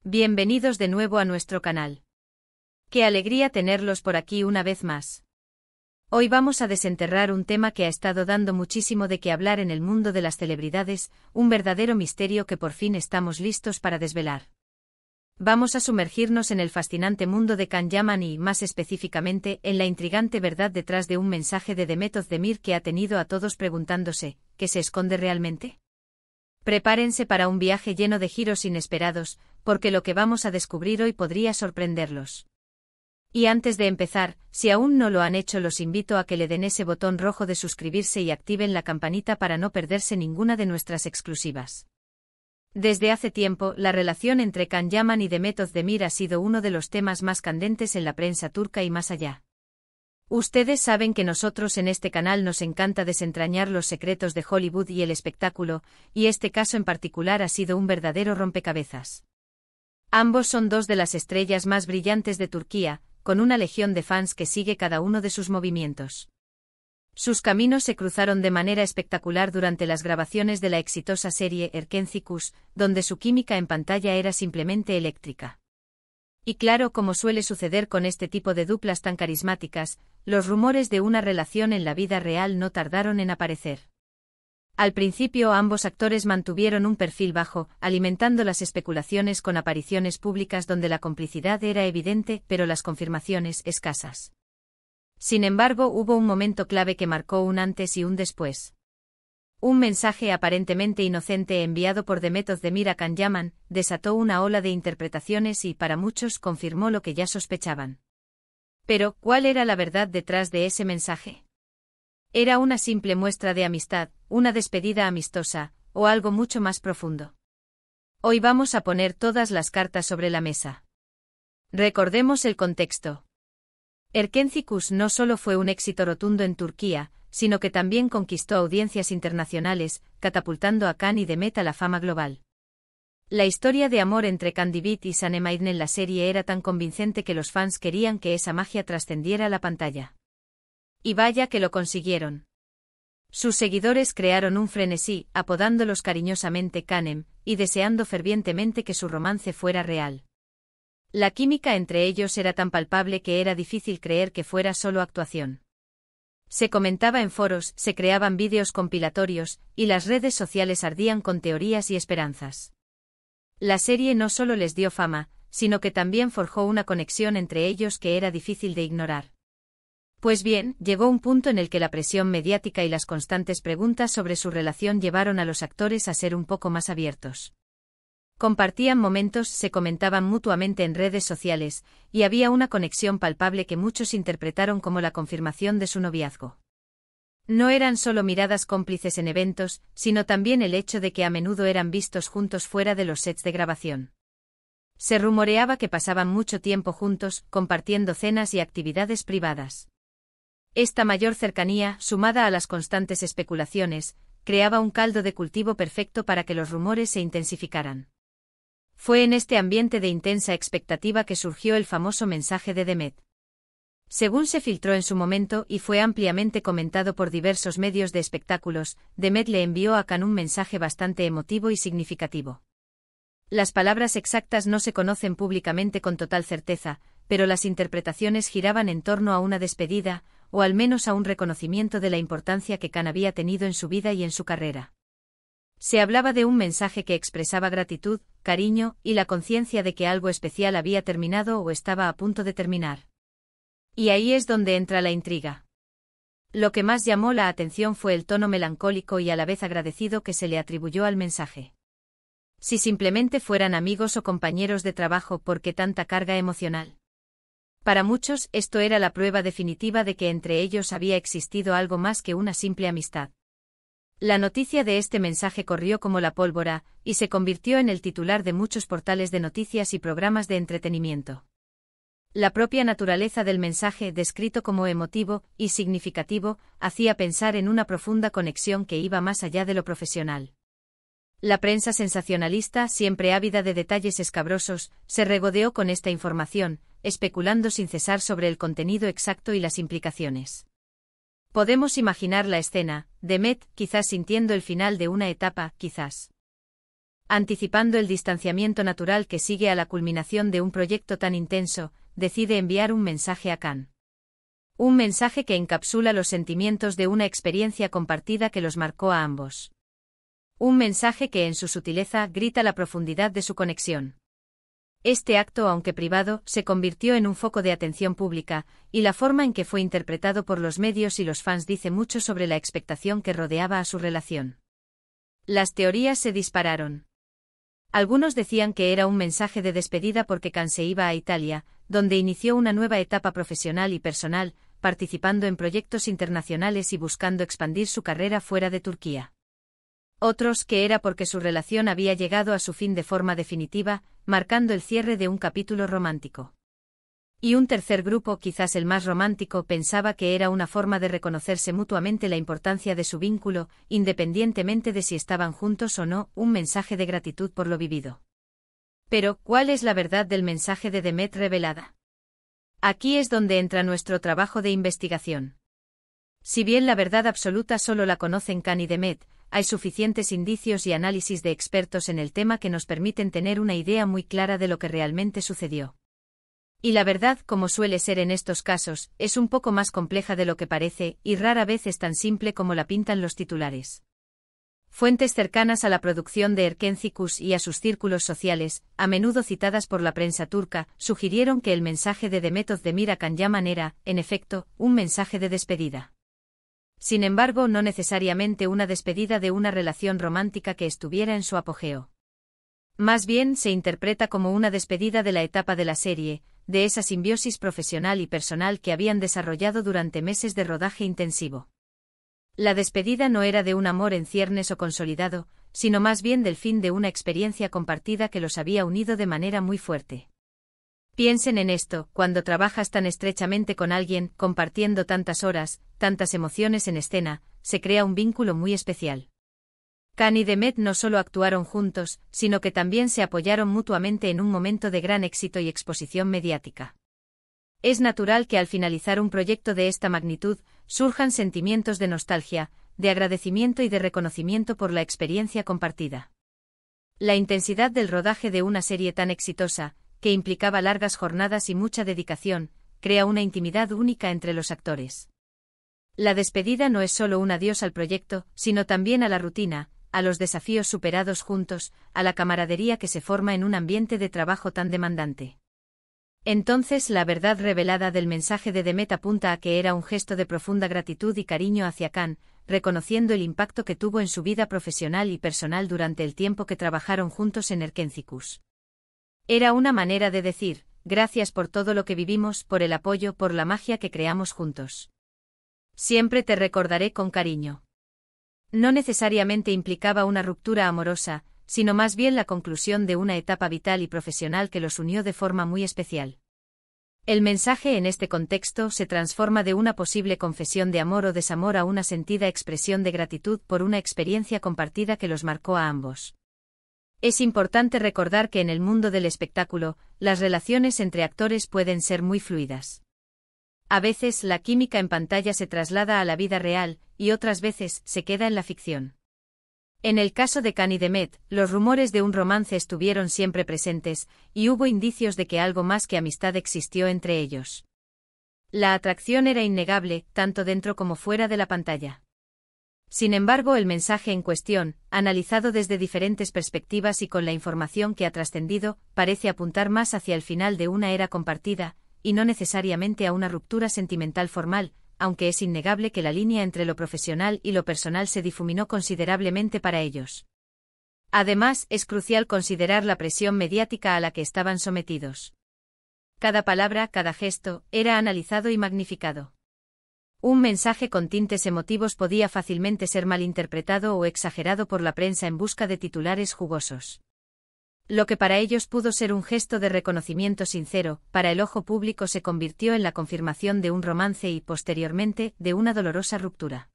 Bienvenidos de nuevo a nuestro canal. Qué alegría tenerlos por aquí una vez más. Hoy vamos a desenterrar un tema que ha estado dando muchísimo de qué hablar en el mundo de las celebridades, un verdadero misterio que por fin estamos listos para desvelar. Vamos a sumergirnos en el fascinante mundo de Can Yaman y, más específicamente, en la intrigante verdad detrás de un mensaje de Demet Özdemir que ha tenido a todos preguntándose, ¿qué se esconde realmente? Prepárense para un viaje lleno de giros inesperados, porque lo que vamos a descubrir hoy podría sorprenderlos. Y antes de empezar, si aún no lo han hecho, los invito a que le den ese botón rojo de suscribirse y activen la campanita para no perderse ninguna de nuestras exclusivas. Desde hace tiempo, la relación entre Can Yaman y Demet Özdemir ha sido uno de los temas más candentes en la prensa turca y más allá. Ustedes saben que nosotros en este canal nos encanta desentrañar los secretos de Hollywood y el espectáculo, y este caso en particular ha sido un verdadero rompecabezas. Ambos son dos de las estrellas más brillantes de Turquía, con una legión de fans que sigue cada uno de sus movimientos. Sus caminos se cruzaron de manera espectacular durante las grabaciones de la exitosa serie Erkenci, donde su química en pantalla era simplemente eléctrica. Y claro, como suele suceder con este tipo de duplas tan carismáticas, los rumores de una relación en la vida real no tardaron en aparecer. Al principio ambos actores mantuvieron un perfil bajo, alimentando las especulaciones con apariciones públicas donde la complicidad era evidente, pero las confirmaciones escasas. Sin embargo, hubo un momento clave que marcó un antes y un después. Un mensaje aparentemente inocente enviado por Demet Özdemir a Can Yaman desató una ola de interpretaciones y, para muchos, confirmó lo que ya sospechaban. Pero, ¿cuál era la verdad detrás de ese mensaje? ¿Era una simple muestra de amistad, una despedida amistosa, o algo mucho más profundo? Hoy vamos a poner todas las cartas sobre la mesa. Recordemos el contexto. Erkenci no solo fue un éxito rotundo en Turquía, sino que también conquistó audiencias internacionales, catapultando a Can y Demet a la fama global. La historia de amor entre Candivit y Sanem Aydin en la serie era tan convincente que los fans querían que esa magia trascendiera la pantalla. Y vaya que lo consiguieron. Sus seguidores crearon un frenesí, apodándolos cariñosamente Canem, y deseando fervientemente que su romance fuera real. La química entre ellos era tan palpable que era difícil creer que fuera solo actuación. Se comentaba en foros, se creaban vídeos compilatorios, y las redes sociales ardían con teorías y esperanzas. La serie no solo les dio fama, sino que también forjó una conexión entre ellos que era difícil de ignorar. Pues bien, llegó un punto en el que la presión mediática y las constantes preguntas sobre su relación llevaron a los actores a ser un poco más abiertos. Compartían momentos, se comentaban mutuamente en redes sociales, y había una conexión palpable que muchos interpretaron como la confirmación de su noviazgo. No eran solo miradas cómplices en eventos, sino también el hecho de que a menudo eran vistos juntos fuera de los sets de grabación. Se rumoreaba que pasaban mucho tiempo juntos, compartiendo cenas y actividades privadas. Esta mayor cercanía, sumada a las constantes especulaciones, creaba un caldo de cultivo perfecto para que los rumores se intensificaran. Fue en este ambiente de intensa expectativa que surgió el famoso mensaje de Demet. Según se filtró en su momento y fue ampliamente comentado por diversos medios de espectáculos, Demet le envió a Can un mensaje bastante emotivo y significativo. Las palabras exactas no se conocen públicamente con total certeza, pero las interpretaciones giraban en torno a una despedida, o al menos a un reconocimiento de la importancia que Can había tenido en su vida y en su carrera. Se hablaba de un mensaje que expresaba gratitud, cariño, y la conciencia de que algo especial había terminado o estaba a punto de terminar. Y ahí es donde entra la intriga. Lo que más llamó la atención fue el tono melancólico y a la vez agradecido que se le atribuyó al mensaje. Si simplemente fueran amigos o compañeros de trabajo, ¿por qué tanta carga emocional? Para muchos, esto era la prueba definitiva de que entre ellos había existido algo más que una simple amistad. La noticia de este mensaje corrió como la pólvora, y se convirtió en el titular de muchos portales de noticias y programas de entretenimiento. La propia naturaleza del mensaje, descrito como emotivo y significativo, hacía pensar en una profunda conexión que iba más allá de lo profesional. La prensa sensacionalista, siempre ávida de detalles escabrosos, se regodeó con esta información, especulando sin cesar sobre el contenido exacto y las implicaciones. Podemos imaginar la escena, Demet, quizás sintiendo el final de una etapa, quizás Anticipando el distanciamiento natural que sigue a la culminación de un proyecto tan intenso, decide enviar un mensaje a Khan. Un mensaje que encapsula los sentimientos de una experiencia compartida que los marcó a ambos. Un mensaje que en su sutileza grita la profundidad de su conexión. Este acto, aunque privado, se convirtió en un foco de atención pública, y la forma en que fue interpretado por los medios y los fans dice mucho sobre la expectación que rodeaba a su relación. Las teorías se dispararon. Algunos decían que era un mensaje de despedida porque Khan se iba a Italia, donde inició una nueva etapa profesional y personal, participando en proyectos internacionales y buscando expandir su carrera fuera de Turquía. Otros que era porque su relación había llegado a su fin de forma definitiva, marcando el cierre de un capítulo romántico. Y un tercer grupo, quizás el más romántico, pensaba que era una forma de reconocerse mutuamente la importancia de su vínculo, independientemente de si estaban juntos o no, un mensaje de gratitud por lo vivido. Pero, ¿cuál es la verdad del mensaje de Demet revelada? Aquí es donde entra nuestro trabajo de investigación. Si bien la verdad absoluta solo la conocen Khan y Demet, hay suficientes indicios y análisis de expertos en el tema que nos permiten tener una idea muy clara de lo que realmente sucedió. Y la verdad, como suele ser en estos casos, es un poco más compleja de lo que parece, y rara vez es tan simple como la pintan los titulares. Fuentes cercanas a la producción de Erkenci y a sus círculos sociales, a menudo citadas por la prensa turca, sugirieron que el mensaje de Demet Özdemir a Can Yaman era, en efecto, un mensaje de despedida. Sin embargo, no necesariamente una despedida de una relación romántica que estuviera en su apogeo. Más bien se interpreta como una despedida de la etapa de la serie, de esa simbiosis profesional y personal que habían desarrollado durante meses de rodaje intensivo. La despedida no era de un amor en ciernes o consolidado, sino más bien del fin de una experiencia compartida que los había unido de manera muy fuerte. Piensen en esto, cuando trabajas tan estrechamente con alguien, compartiendo tantas horas, tantas emociones en escena, se crea un vínculo muy especial. Khan y Demet no solo actuaron juntos, sino que también se apoyaron mutuamente en un momento de gran éxito y exposición mediática. Es natural que al finalizar un proyecto de esta magnitud, surjan sentimientos de nostalgia, de agradecimiento y de reconocimiento por la experiencia compartida. La intensidad del rodaje de una serie tan exitosa, que implicaba largas jornadas y mucha dedicación, crea una intimidad única entre los actores. La despedida no es solo un adiós al proyecto, sino también a la rutina, a los desafíos superados juntos, a la camaradería que se forma en un ambiente de trabajo tan demandante. Entonces la verdad revelada del mensaje de Demet apunta a que era un gesto de profunda gratitud y cariño hacia Khan, reconociendo el impacto que tuvo en su vida profesional y personal durante el tiempo que trabajaron juntos en Erkenci. Era una manera de decir, gracias por todo lo que vivimos, por el apoyo, por la magia que creamos juntos. Siempre te recordaré con cariño. No necesariamente implicaba una ruptura amorosa, sino más bien la conclusión de una etapa vital y profesional que los unió de forma muy especial. El mensaje en este contexto se transforma de una posible confesión de amor o desamor a una sentida expresión de gratitud por una experiencia compartida que los marcó a ambos. Es importante recordar que en el mundo del espectáculo, las relaciones entre actores pueden ser muy fluidas. A veces la química en pantalla se traslada a la vida real, y otras veces se queda en la ficción. En el caso de Khan y Demet, los rumores de un romance estuvieron siempre presentes, y hubo indicios de que algo más que amistad existió entre ellos. La atracción era innegable, tanto dentro como fuera de la pantalla. Sin embargo, el mensaje en cuestión, analizado desde diferentes perspectivas y con la información que ha trascendido, parece apuntar más hacia el final de una era compartida, y no necesariamente a una ruptura sentimental formal, aunque es innegable que la línea entre lo profesional y lo personal se difuminó considerablemente para ellos. Además, es crucial considerar la presión mediática a la que estaban sometidos. Cada palabra, cada gesto, era analizado y magnificado. Un mensaje con tintes emotivos podía fácilmente ser malinterpretado o exagerado por la prensa en busca de titulares jugosos. Lo que para ellos pudo ser un gesto de reconocimiento sincero, para el ojo público se convirtió en la confirmación de un romance y, posteriormente, de una dolorosa ruptura.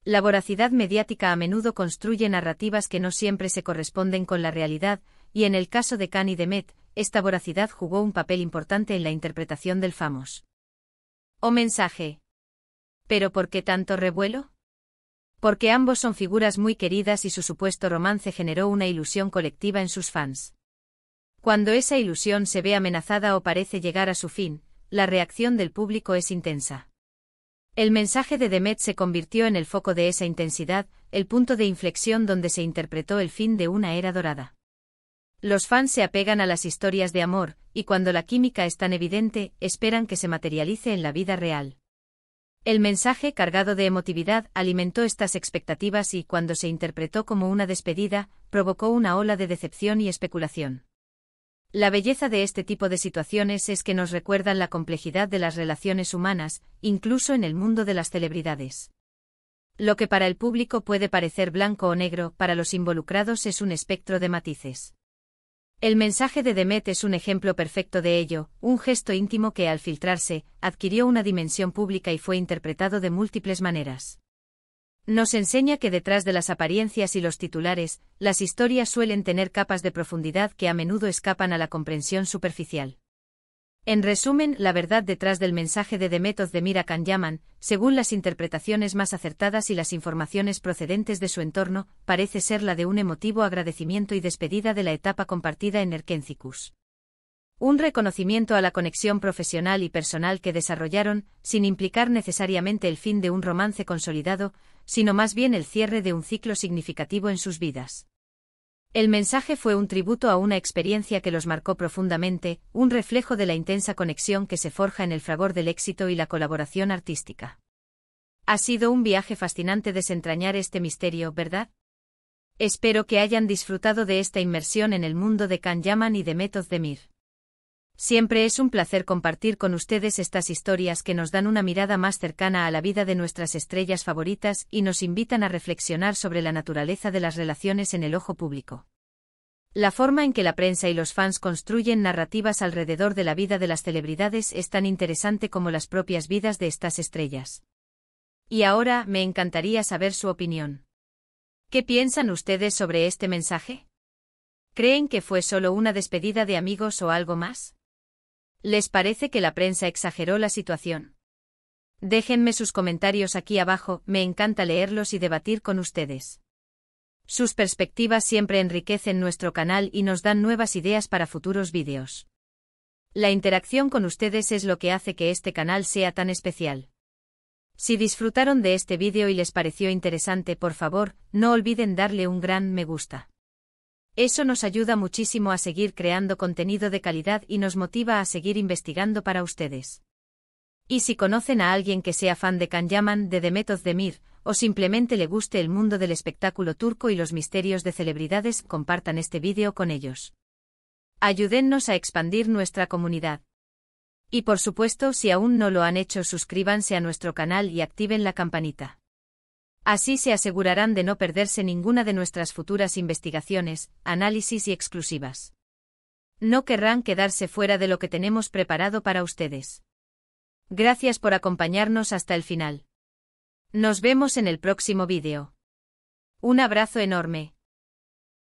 La voracidad mediática a menudo construye narrativas que no siempre se corresponden con la realidad, y en el caso de Khan y Demet, esta voracidad jugó un papel importante en la interpretación del famoso mensaje. ¿Pero por qué tanto revuelo? Porque ambos son figuras muy queridas y su supuesto romance generó una ilusión colectiva en sus fans. Cuando esa ilusión se ve amenazada o parece llegar a su fin, la reacción del público es intensa. El mensaje de Demet se convirtió en el foco de esa intensidad, el punto de inflexión donde se interpretó el fin de una era dorada. Los fans se apegan a las historias de amor, y cuando la química es tan evidente, esperan que se materialice en la vida real. El mensaje, cargado de emotividad, alimentó estas expectativas y, cuando se interpretó como una despedida, provocó una ola de decepción y especulación. La belleza de este tipo de situaciones es que nos recuerdan la complejidad de las relaciones humanas, incluso en el mundo de las celebridades. Lo que para el público puede parecer blanco o negro, para los involucrados es un espectro de matices. El mensaje de Demet es un ejemplo perfecto de ello, un gesto íntimo que, al filtrarse, adquirió una dimensión pública y fue interpretado de múltiples maneras. Nos enseña que detrás de las apariencias y los titulares, las historias suelen tener capas de profundidad que a menudo escapan a la comprensión superficial. En resumen, la verdad detrás del mensaje de Demet Özdemir a Can Yaman, según las interpretaciones más acertadas y las informaciones procedentes de su entorno, parece ser la de un emotivo agradecimiento y despedida de la etapa compartida en Erkencikus. Un reconocimiento a la conexión profesional y personal que desarrollaron, sin implicar necesariamente el fin de un romance consolidado, sino más bien el cierre de un ciclo significativo en sus vidas. El mensaje fue un tributo a una experiencia que los marcó profundamente, un reflejo de la intensa conexión que se forja en el fragor del éxito y la colaboración artística. Ha sido un viaje fascinante desentrañar este misterio, ¿verdad? Espero que hayan disfrutado de esta inmersión en el mundo de Can Yaman y Demet Özdemir. Siempre es un placer compartir con ustedes estas historias que nos dan una mirada más cercana a la vida de nuestras estrellas favoritas y nos invitan a reflexionar sobre la naturaleza de las relaciones en el ojo público. La forma en que la prensa y los fans construyen narrativas alrededor de la vida de las celebridades es tan interesante como las propias vidas de estas estrellas. Y ahora, me encantaría saber su opinión. ¿Qué piensan ustedes sobre este mensaje? ¿Creen que fue solo una despedida de amigos o algo más? ¿Les parece que la prensa exageró la situación? Déjenme sus comentarios aquí abajo, me encanta leerlos y debatir con ustedes. Sus perspectivas siempre enriquecen nuestro canal y nos dan nuevas ideas para futuros vídeos. La interacción con ustedes es lo que hace que este canal sea tan especial. Si disfrutaron de este vídeo y les pareció interesante, por favor, no olviden darle un gran me gusta. Eso nos ayuda muchísimo a seguir creando contenido de calidad y nos motiva a seguir investigando para ustedes. Y si conocen a alguien que sea fan de Can Yaman, de Demet Özdemir, o simplemente le guste el mundo del espectáculo turco y los misterios de celebridades, compartan este vídeo con ellos. Ayúdennos a expandir nuestra comunidad. Y por supuesto, si aún no lo han hecho, suscríbanse a nuestro canal y activen la campanita. Así se asegurarán de no perderse ninguna de nuestras futuras investigaciones, análisis y exclusivas. No querrán quedarse fuera de lo que tenemos preparado para ustedes. Gracias por acompañarnos hasta el final. Nos vemos en el próximo vídeo. Un abrazo enorme.